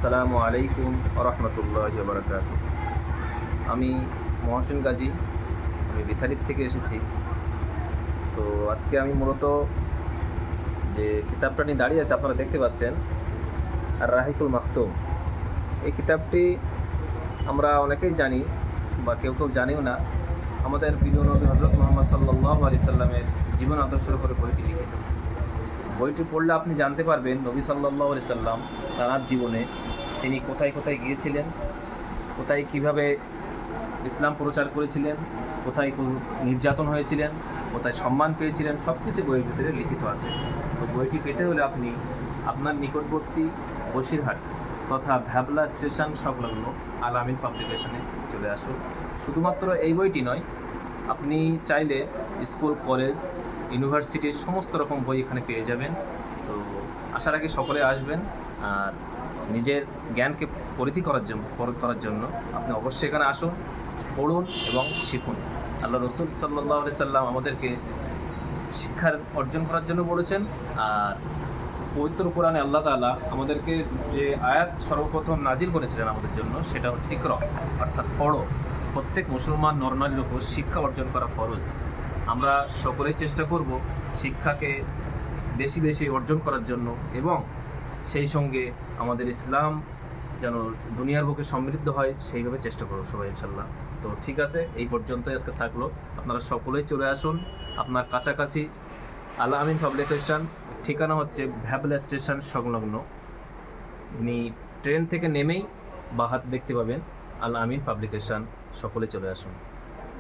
আসসালামু আলাইকুম রহমতুল্লাহি ওয়া বারাকাতুহু। আমি মহসিন গাজী, আমি বিথারিত থেকে এসেছি। তো আজকে আমি মূলত যে কিতাবটা নিয়ে দাঁড়িয়ে আছে আপনারা দেখতে পাচ্ছেন, আর রাহিকুল মাখতুম। এই কিতাবটি আমরা অনেকেই জানি বা কেউ কেউ জানিও না। আমাদের প্রিয় নবী হযরত মুহাম্মদ সাল্লাল্লাহু আলাইহি সাল্লামের জীবন আদর্শের উপরে বইটি লিখিত। বইটি পড়লে আপনি জানতে পারবেন নবী সাল্লাল্লাহু আলাইহি সাল্লাম তাঁর জীবনে তিনি কোথায় কোথায় গিয়েছিলেন, কোথায় কিভাবে ইসলাম প্রচার করেছিলেন, কোথায় নির্যাতন হয়েছিলেন, কোথায় সম্মান পেয়েছিলেন, সব কিছু বইয়ের ভিতরে লিখিত আছে। তো বইটি পেতে হলে আপনি আপনার নিকটবর্তী বসিরহাট তথা ভ্যাবলা স্টেশন সংলগ্ন আল আমিন পাবলিকেশনে চলে আসুন। শুধুমাত্র এই বইটি নয়, আপনি চাইলে স্কুল, কলেজ, ইউনিভার্সিটির সমস্ত রকম বই এখানে পেয়ে যাবেন। তো আশা রাখি সকলে আসবেন, আর নিজের জ্ঞানকে পরিধি করার জন্য আপনি অবশ্যই এখানে আসুন, পড়ুন এবং শিখুন। আল্লাহ রসুল সাল্লাল্লাহু আলাইহি সাল্লাম আমাদেরকে শিক্ষার অর্জন করার জন্য বলেছেন। আর পবিত্র কোরআনে আল্লাহ তাআলা আমাদেরকে যে আয়াত সর্বপ্রথম নাজিল করেছিলেন আমাদের জন্য, সেটা হচ্ছে ইকরা, অর্থাৎ পড়ো। প্রত্যেক মুসলমান নরনারীর উপর শিক্ষা অর্জন করা ফরজ। আমরা সকলেই চেষ্টা করব শিক্ষাকে বেশি বেশি অর্জন করার জন্য, এবং সেই সঙ্গে আমাদের ইসলাম যেন দুনিয়ার বুকে সমৃদ্ধ হয় সেইভাবে চেষ্টা করব সবাই ইনশাল্লাহ। তো ঠিক আছে, এই পর্যন্তই আজকে থাকলো। আপনারা সকলেই চলে আসুন আপনার কাছাকাছি আল আমিন পাবলিকেশন। ঠিকানা হচ্ছে ভ্যাবলা স্টেশন সংলগ্ন। আপনি ট্রেন থেকে নেমেই বাঁ হাত দেখতে পাবেন আল আমিন পাবলিকেশন। সকলে চলে আসুন।